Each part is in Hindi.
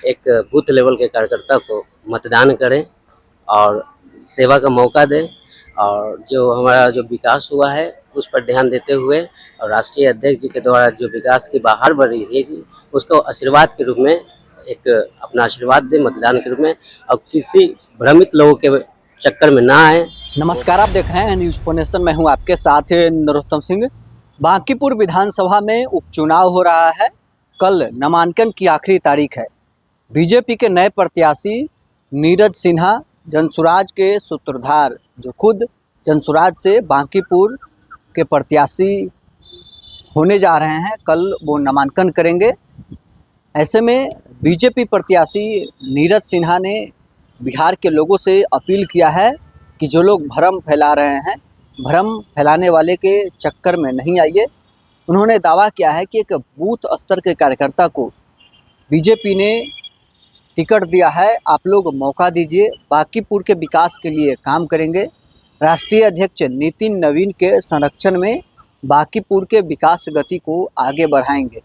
एक बूथ लेवल के कार्यकर्ता को मतदान करें और सेवा का मौका दें और जो हमारा जो विकास हुआ है उस पर ध्यान देते हुए और राष्ट्रीय अध्यक्ष जी के द्वारा जो विकास की बहार बढ़ रही थी उसको आशीर्वाद के रूप में एक अपना आशीर्वाद दें मतदान के रूप में और किसी भ्रमित लोगों के चक्कर में ना आए। नमस्कार, आप देख रहे हैं न्यूज़ फॉर नेशन। मैं हूं आपके साथ नरोत्तम सिंह। बांकीपुर विधानसभा में उपचुनाव हो रहा है। कल नामांकन की आखिरी तारीख है। बीजेपी के नए प्रत्याशी नीरज सिन्हा, जनसुराज के सूत्रधार जो खुद जनसुराज से बांकीपुर के प्रत्याशी होने जा रहे हैं, कल वो नामांकन करेंगे। ऐसे में बीजेपी प्रत्याशी नीरज सिन्हा ने बिहार के लोगों से अपील किया है कि जो लोग भ्रम फैला रहे हैं, भ्रम फैलाने वाले के चक्कर में नहीं आइए। उन्होंने दावा किया है कि एक बूथ स्तर के कार्यकर्ता को बीजेपी ने टिकट दिया है, आप लोग मौका दीजिए, बांकीपुर के विकास के लिए काम करेंगे। राष्ट्रीय अध्यक्ष नितिन नवीन के संरक्षण में बांकीपुर के विकास गति को आगे बढ़ाएंगे।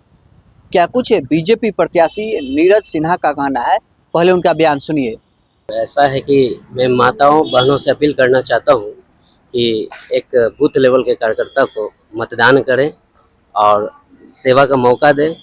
क्या कुछ बीजेपी प्रत्याशी नीरज सिन्हा का कहना है, पहले उनका बयान सुनिए। ऐसा है कि मैं माताओं बहनों से अपील करना चाहता हूं कि एक बूथ लेवल के कार्यकर्ता को मतदान करें और सेवा का मौका दें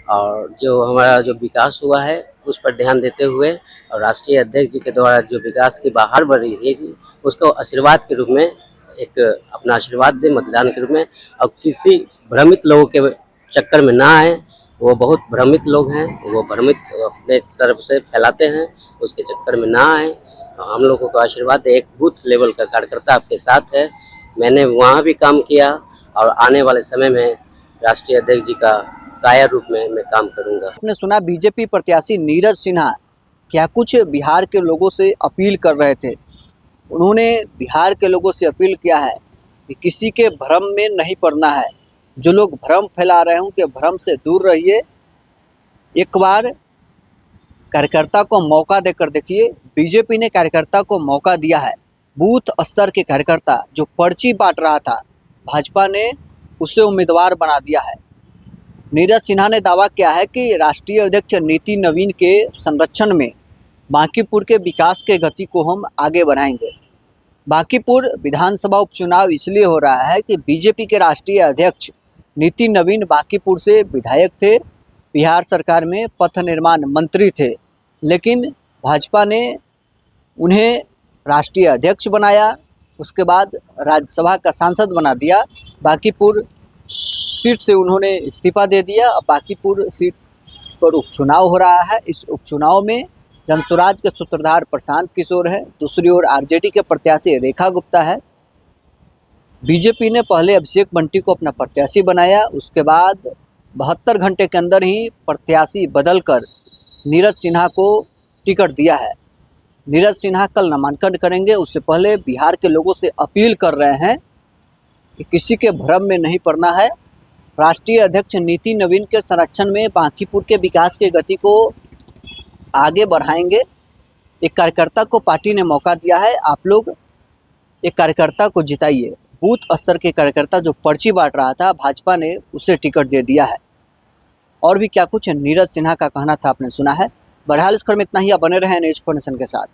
और जो हमारा जो विकास हुआ है उस पर ध्यान देते हुए और राष्ट्रीय अध्यक्ष जी के द्वारा जो विकास की बहार बढ़ रही थी उसको आशीर्वाद के रूप में एक अपना आशीर्वाद दें मतदान के रूप में और किसी भ्रमित लोगों के चक्कर में ना आए। वो बहुत भ्रमित लोग हैं, वो भ्रमित अपने तरफ से फैलाते हैं, उसके चक्कर में ना आए। हम लोगों को आशीर्वाद एक बूथ लेवल का कार्यकर्ता आपके साथ है। मैंने वहाँ भी काम किया और आने वाले समय में राष्ट्रीय अध्यक्ष जी का काया रूप में मैं काम करूँगा। आपने सुना बीजेपी प्रत्याशी नीरज सिन्हा क्या कुछ बिहार के लोगों से अपील कर रहे थे। उन्होंने बिहार के लोगों से अपील किया है कि किसी के भ्रम में नहीं पड़ना है। जो लोग भ्रम फैला रहे हैं उनके भ्रम से दूर रहिए। एक बार कार्यकर्ता को मौका देकर देखिए। बीजेपी ने कार्यकर्ता को मौका दिया है। बूथ स्तर के कार्यकर्ता जो पर्ची बांट रहा था, भाजपा ने उसे उम्मीदवार बना दिया है। नीरज सिन्हा ने दावा किया है कि राष्ट्रीय अध्यक्ष नितिन नवीन के संरक्षण में बांकीपुर के विकास के गति को हम आगे बढ़ाएंगे। बांकीपुर विधानसभा उपचुनाव इसलिए हो रहा है कि बीजेपी के राष्ट्रीय अध्यक्ष नितिन नवीन बांकीपुर से विधायक थे, बिहार सरकार में पथ निर्माण मंत्री थे, लेकिन भाजपा ने उन्हें राष्ट्रीय अध्यक्ष बनाया, उसके बाद राज्यसभा का सांसद बना दिया। बांकीपुर सीट से उन्होंने इस्तीफा दे दिया। अब बांकीपुर सीट पर उपचुनाव हो रहा है। इस उपचुनाव में जनसुराज के सूत्रधार प्रशांत किशोर है, दूसरी ओर आरजेडी के प्रत्याशी रेखा गुप्ता है। बीजेपी ने पहले अभिषेक बंटी को अपना प्रत्याशी बनाया, उसके बाद 72 घंटे के अंदर ही प्रत्याशी बदलकर नीरज सिन्हा को टिकट दिया है। नीरज सिन्हा कल नामांकन करेंगे। उससे पहले बिहार के लोगों से अपील कर रहे हैं कि किसी के भ्रम में नहीं पड़ना है। राष्ट्रीय अध्यक्ष नितिन नवीन के संरक्षण में बांकीपुर के विकास की गति को आगे बढ़ाएंगे। एक कार्यकर्ता को पार्टी ने मौका दिया है, आप लोग एक कार्यकर्ता को जिताइए। बूथ स्तर के कार्यकर्ता जो पर्ची बांट रहा था, भाजपा ने उसे टिकट दे दिया है। और भी क्या कुछ नीरज सिन्हा का कहना था आपने सुना है। बहरहाल इस खबर में इतना ही। आप बने रहें न्यूज़ फॉर नेशन के साथ।